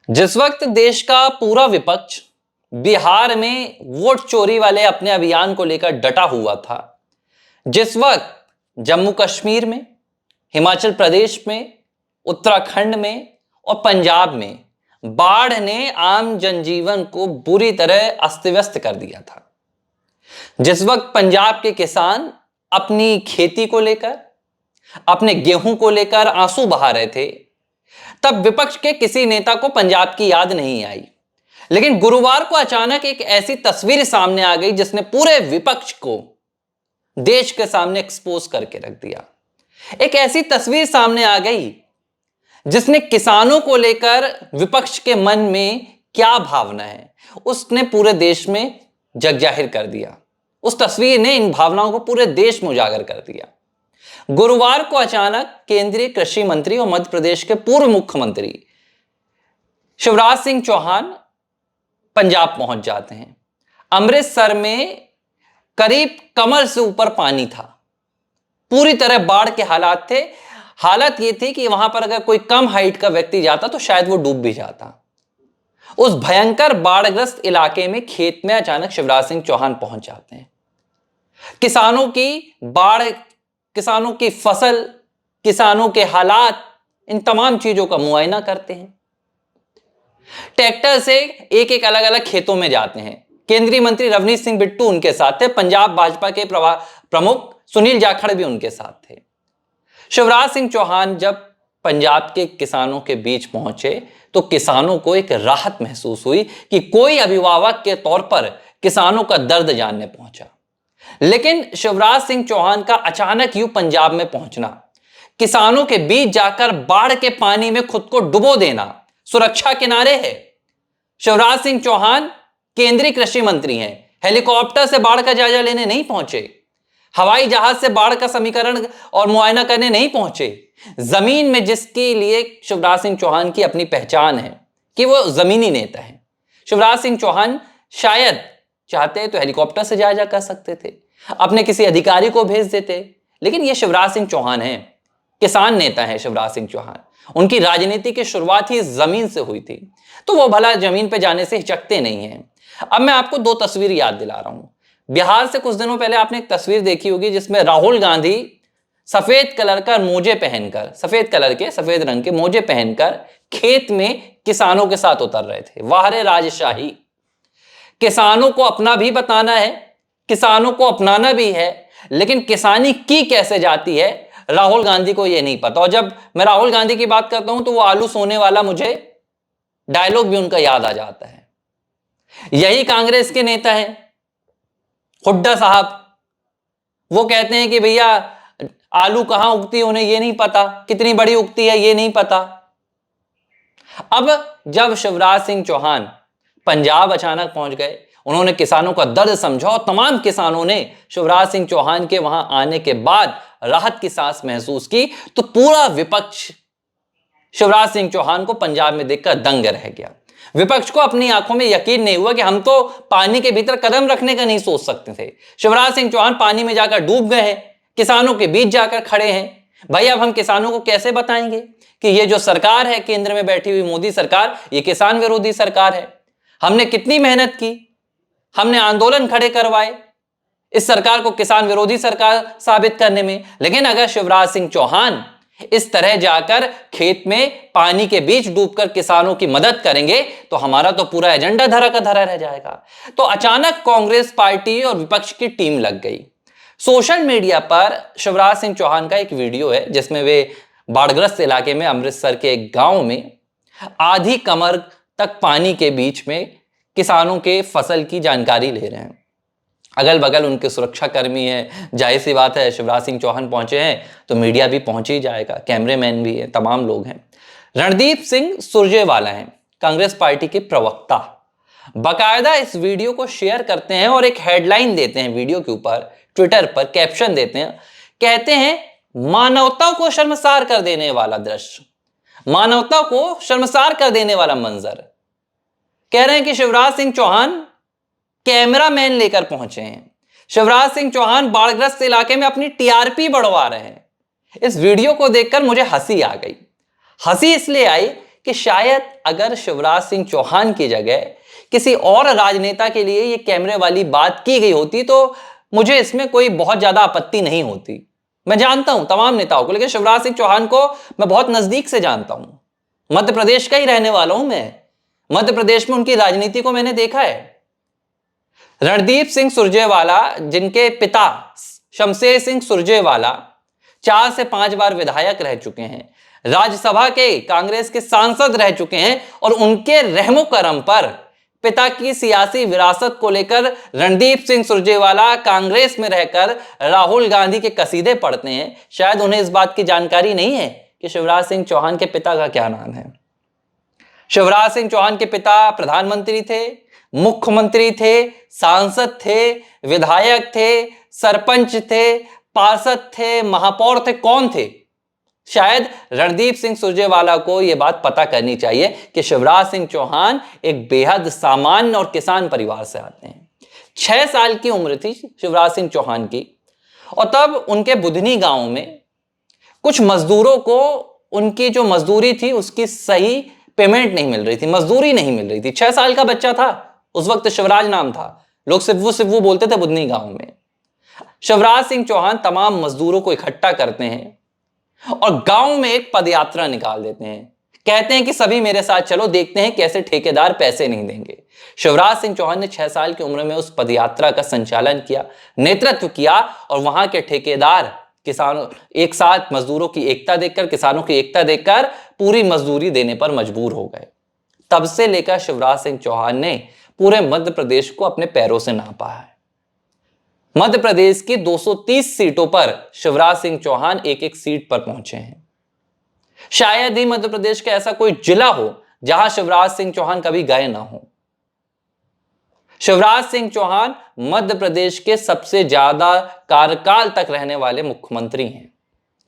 जिस वक्त देश का पूरा विपक्ष बिहार में वोट चोरी वाले अपने अभियान को लेकर डटा हुआ था, जिस वक्त जम्मू कश्मीर में, हिमाचल प्रदेश में, उत्तराखंड में और पंजाब में बाढ़ ने आम जनजीवन को बुरी तरह अस्त व्यस्त कर दिया था, जिस वक्त पंजाब के किसान अपनी खेती को लेकर, अपने गेहूं को लेकर आंसू बहा रहे थे, तब विपक्ष के किसी नेता को पंजाब की याद नहीं आई। लेकिन गुरुवार को अचानक एक ऐसी तस्वीर सामने आ गई जिसने पूरे विपक्ष को देश के सामने एक्सपोज करके रख दिया। एक ऐसी तस्वीर सामने आ गई जिसने किसानों को लेकर विपक्ष के मन में क्या भावना है उसने पूरे देश में जग जाहिर कर दिया। उस तस्वीर ने इन भावनाओं को पूरे देश में उजागर कर दिया। गुरुवार को अचानक केंद्रीय कृषि मंत्री और मध्य प्रदेश के पूर्व मुख्यमंत्री शिवराज सिंह चौहान पंजाब पहुंच जाते हैं। अमृतसर में करीब कमर से ऊपर पानी था, पूरी तरह बाढ़ के हालात थे। हालत यह थी कि वहां पर अगर कोई कम हाइट का व्यक्ति जाता तो शायद वो डूब भी जाता। उस भयंकर बाढ़ग्रस्त इलाके में खेत में अचानक शिवराज सिंह चौहान पहुंच जाते हैं। किसानों की बाढ़, किसानों की फसल, किसानों के हालात, इन तमाम चीजों का मुआयना करते हैं। ट्रैक्टर से एक एक अलग अलग खेतों में जाते हैं। केंद्रीय मंत्री रवनीत सिंह बिट्टू उनके साथ थे। पंजाब भाजपा के प्रमुख सुनील जाखड़ भी उनके साथ थे। शिवराज सिंह चौहान जब पंजाब के किसानों के बीच पहुंचे तो किसानों को एक राहत महसूस हुई कि कोई अभिभावक के तौर पर किसानों का दर्द जानने पहुंचा। लेकिन शिवराज सिंह चौहान का अचानक यूं पंजाब में पहुंचना, किसानों के बीच जाकर बाढ़ के पानी में खुद को डुबो देना सुरक्षा किनारे है। शिवराज सिंह चौहान केंद्रीय कृषि मंत्री हैं। हेलीकॉप्टर से बाढ़ का जायजा लेने नहीं पहुंचे, हवाई जहाज से बाढ़ का समीकरण और मुआयना करने नहीं पहुंचे। जमीन में जिसके लिए शिवराज सिंह चौहान की अपनी पहचान है कि वो जमीनी नेता है। शिवराज सिंह चौहान शायद चाहते तो हेलीकॉप्टर से जायजा कर सकते थे, अपने किसी अधिकारी को भेज देते, लेकिन ये शिवराज सिंह चौहान है, किसान नेता है शिवराज सिंह चौहान। उनकी राजनीति की शुरुआत ही जमीन से हुई थी, तो वो भला जमीन पे जाने से हिचकते नहीं हैं। अब मैं आपको दो तस्वीर याद दिला रहा हूं। बिहार से कुछ दिनों पहले आपने एक तस्वीर देखी होगी जिसमें राहुल गांधी सफेद कलर का मोजे पहनकर, सफेद रंग के मोजे पहनकर खेत में किसानों के साथ उतर रहे थे। वाह रे राजशाही! किसानों को अपना भी बताना है, किसानों को अपनाना भी है, लेकिन किसानी की कैसे जाती है राहुल गांधी को यह नहीं पता। और जब मैं राहुल गांधी की बात करता हूं तो वो आलू सोने वाला मुझे डायलॉग भी उनका याद आ जाता है। यही कांग्रेस के नेता हैं हुड्डा साहब। वो कहते हैं कि भैया आलू कहां उगती है उन्हें यह नहीं पता, कितनी बड़ी उगती है यह नहीं पता। अब जब शिवराज सिंह चौहान पंजाब अचानक पहुंच गए, उन्होंने किसानों का दर्द समझा और तमाम किसानों ने शिवराज सिंह चौहान के वहां आने के बाद राहत की सांस महसूस की, तो पूरा विपक्ष शिवराज सिंह चौहान को पंजाब में देखकर दंग रह गया। विपक्ष को अपनी आंखों में यकीन नहीं हुआ कि हम तो पानी के भीतर कदम रखने का नहीं सोच सकते थे। शिवराज सिंह चौहान पानी में जाकर डूब गए हैं, किसानों के बीच जाकर खड़े हैं। भाई अब हम किसानों को कैसे बताएंगे कि ये जो सरकार है केंद्र में बैठी हुई मोदी सरकार, ये किसान विरोधी सरकार है। हमने कितनी मेहनत की, हमने आंदोलन खड़े करवाए इस सरकार को किसान विरोधी सरकार साबित करने में, लेकिन अगर शिवराज सिंह चौहान इस तरह जाकर खेत में पानी के बीच डूबकर किसानों की मदद करेंगे तो हमारा तो पूरा एजेंडा धरा का धरा रह जाएगा। तो अचानक कांग्रेस पार्टी और विपक्ष की टीम लग गई। सोशल मीडिया पर शिवराज सिंह चौहान का एक वीडियो है जिसमें वे बाढ़ग्रस्त इलाके में अमृतसर के एक गांव में आधी कमर तक पानी के बीच में किसानों के फसल की जानकारी ले रहे हैं। अगल बगल उनके सुरक्षा कर्मी हैं, जाहिर सी बात है शिवराज सिंह चौहान पहुंचे हैं तो मीडिया भी पहुंच ही जाएगा, कैमरेमैन भी है, तमाम लोग हैं। रणदीप सिंह सुरजेवाला हैं कांग्रेस पार्टी के प्रवक्ता, बाकायदा इस वीडियो को शेयर करते हैं और एक हेडलाइन देते हैं वीडियो के ऊपर, ट्विटर पर कैप्शन देते हैं, कहते हैं मानवता को शर्मसार कर देने वाला दृश्य, मानवता को शर्मसार कर देने वाला मंजर। कह रहे हैं कि शिवराज सिंह चौहान कैमरामैन लेकर पहुंचे हैं, शिवराज सिंह चौहान बाढ़ग्रस्त इलाके में अपनी टीआरपी बढ़वा रहे हैं। इस वीडियो को देखकर मुझे हंसी आ गई। हंसी इसलिए आई कि शायद अगर शिवराज सिंह चौहान की जगह किसी और राजनेता के लिए ये कैमरे वाली बात की गई होती तो मुझे इसमें कोई बहुत ज्यादा आपत्ति नहीं होती। मैं जानता हूं तमाम नेताओं को, लेकिन शिवराज सिंह चौहान को मैं बहुत नजदीक से जानता हूं। मध्य प्रदेश का ही रहने वाला हूं मैं। मध्य प्रदेश में उनकी राजनीति को मैंने देखा है। रणदीप सिंह सुरजेवाला, जिनके पिता शमशेर सिंह सुरजेवाला 4 से 5 बार विधायक रह चुके हैं, राज्यसभा के कांग्रेस के सांसद रह चुके हैं, और उनके रहमो करम पर पिता की सियासी विरासत को लेकर रणदीप सिंह सुरजेवाला कांग्रेस में रहकर राहुल गांधी के कसीदे पढ़ते हैं। शायद उन्हें इस बात की जानकारी नहीं है कि शिवराज सिंह चौहान के पिता का क्या नाम है। शिवराज सिंह चौहान के पिता प्रधानमंत्री थे, मुख्यमंत्री थे, सांसद थे, विधायक थे, सरपंच थे, पार्षद थे, महापौर थे। कौन थे? शायद रणदीप सिंह सुरजेवाला को यह बात पता करनी चाहिए कि शिवराज सिंह चौहान एक बेहद सामान्य और किसान परिवार से आते हैं। 6 साल की उम्र थी शिवराज सिंह चौहान की, और तब उनके बुधनी गांव में कुछ मजदूरों को उनकी जो मजदूरी थी उसकी सही पेमेंट नहीं मिल रही थी, मजदूरी नहीं मिल रही थी। 6 साल का बच्चा था, उस वक्त शिवराज नाम था, लोग सिव्वू सिव्वू बोलते थे बुधनी गांव में। शिवराज सिंह चौहान तमाम मजदूरों को इकट्ठा करते हैं और गांव में एक पदयात्रा निकाल देते हैं। कहते हैं कि सभी मेरे साथ चलो, देखते हैं कैसे ठेकेदार पैसे नहीं देंगे। शिवराज सिंह चौहान ने 6 साल की उम्र में उस पदयात्रा का संचालन किया, नेतृत्व किया, और वहां के ठेकेदार किसानों एक साथ मजदूरों की एकता देखकर, किसानों की एकता देखकर पूरी मजदूरी देने पर मजबूर हो गए। तब से लेकर शिवराज सिंह चौहान ने पूरे मध्य प्रदेश को अपने पैरों से नापा है। मध्य प्रदेश की 230 सीटों पर शिवराज सिंह चौहान एक एक सीट पर पहुंचे हैं। शायद ही मध्य प्रदेश का ऐसा कोई जिला हो जहां शिवराज सिंह चौहान कभी गए ना हो। शिवराज सिंह चौहान मध्य प्रदेश के सबसे ज्यादा कार्यकाल तक रहने वाले मुख्यमंत्री हैं।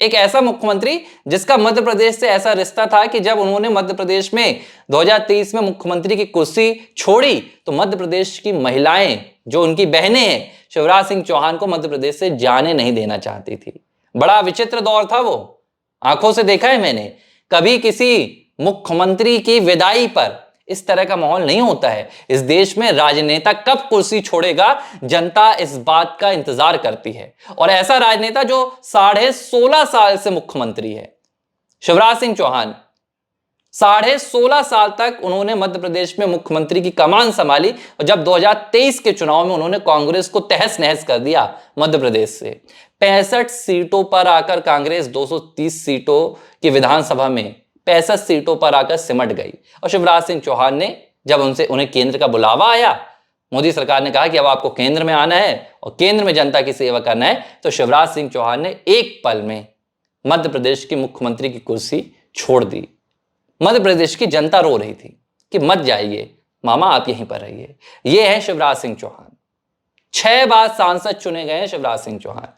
एक ऐसा मुख्यमंत्री जिसका मध्य प्रदेश से ऐसा रिश्ता था कि जब उन्होंने मध्य प्रदेश में 2023 में मुख्यमंत्री की कुर्सी छोड़ी तो मध्य प्रदेश की महिलाएं, जो उनकी बहनें हैं, शिवराज सिंह चौहान को मध्य प्रदेश से जाने नहीं देना चाहती थी। बड़ा विचित्र दौर था वो, आंखों से देखा है मैंने। कभी किसी मुख्यमंत्री की विदाई पर इस तरह का माहौल नहीं होता है। इस देश में राजनेता कब कुर्सी छोड़ेगा, जनता इस बात का इंतजार करती है। और ऐसा राजनेता जो 16.5 साल से मुख्यमंत्री है, शिवराज सिंह चौहान 16.5 साल तक उन्होंने मध्य प्रदेश में मुख्यमंत्री की कमान संभाली, और जब 2023 के चुनाव में उन्होंने कांग्रेस को तहस नहस कर दिया मध्य प्रदेश से। 65 सीटों पर आकर कांग्रेस 230 सीटों की विधानसभा में 65 सीटों पर आकर सिमट गई। और शिवराज सिंह चौहान ने जब उन्हें केंद्र का बुलावा आया, मोदी सरकार ने कहा कि अब आपको केंद्र में आना है और केंद्र में जनता की सेवा करना है, तो शिवराज सिंह चौहान ने एक पल में मध्य प्रदेश की मुख्यमंत्री की कुर्सी छोड़ दी। मध्य प्रदेश की जनता रो रही थी कि मत जाइए मामा, आप यहीं पर रहिए। ये है शिवराज सिंह चौहान। 6 बार सांसद चुने गए हैं शिवराज सिंह चौहान,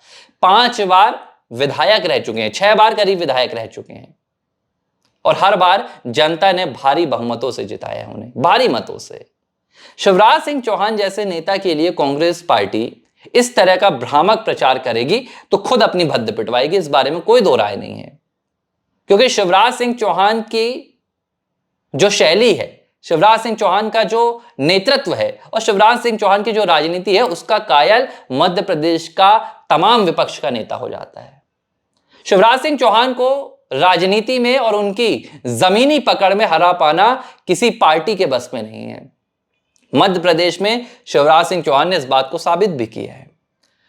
5 बार विधायक रह चुके हैं, 6 बार करीब विधायक रह चुके हैं, और हर बार जनता ने भारी बहुमतों से जिताया है उन्हें, भारी मतों से। शिवराज सिंह चौहान जैसे नेता के लिए कांग्रेस पार्टी इस तरह का भ्रामक प्रचार करेगी तो खुद अपनी भद्द पिटवाएगी, इस बारे में कोई दो राय नहीं है। क्योंकि शिवराज सिंह चौहान की जो शैली है, शिवराज सिंह चौहान का जो नेतृत्व है और शिवराज सिंह चौहान की जो राजनीति है, उसका कायल मध्य प्रदेश का तमाम विपक्ष का नेता हो जाता है। शिवराज सिंह चौहान को राजनीति में और उनकी जमीनी पकड़ में हरा पाना किसी पार्टी के बस में नहीं है। मध्य प्रदेश में शिवराज सिंह चौहान ने इस बात को साबित भी किया है।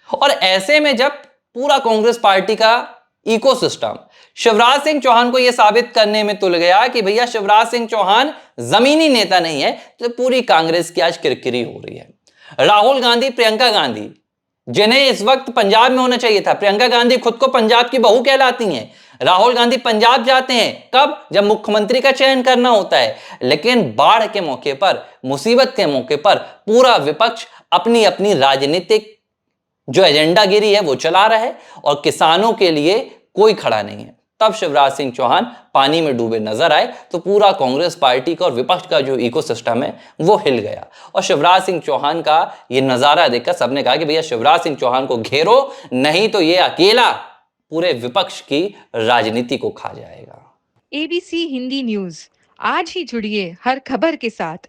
और ऐसे में जब पूरा कांग्रेस पार्टी का इकोसिस्टम शिवराज सिंह चौहान को यह साबित करने में तुल गया कि भैया शिवराज सिंह चौहान जमीनी नेता नहीं है, तो पूरी कांग्रेस की आज किरकिरी हो रही है। राहुल गांधी, प्रियंका गांधी, जिन्हें इस वक्त पंजाब में होना चाहिए था, प्रियंका गांधी खुद को पंजाब की बहू कहलाती हैं, राहुल गांधी पंजाब जाते हैं कब? जब मुख्यमंत्री का चयन करना होता है। लेकिन बाढ़ के मौके पर, मुसीबत के मौके पर पूरा विपक्ष अपनी अपनी राजनीतिक जो एजेंडागिरी है वो चला रहा है और किसानों के लिए कोई खड़ा नहीं है। तब शिवराज सिंह चौहान पानी में डूबे नजर आए तो पूरा कांग्रेस पार्टी का और विपक्ष का जो इकोसिस्टम है वो हिल गया। और शिवराज सिंह चौहान का ये नजारा देखकर सबने कहा कि भैया शिवराज सिंह चौहान को घेरो, नहीं तो ये अकेला पूरे विपक्ष की राजनीति को खा जाएगा। ABC हिंदी न्यूज आज ही जुड़िए हर खबर के साथ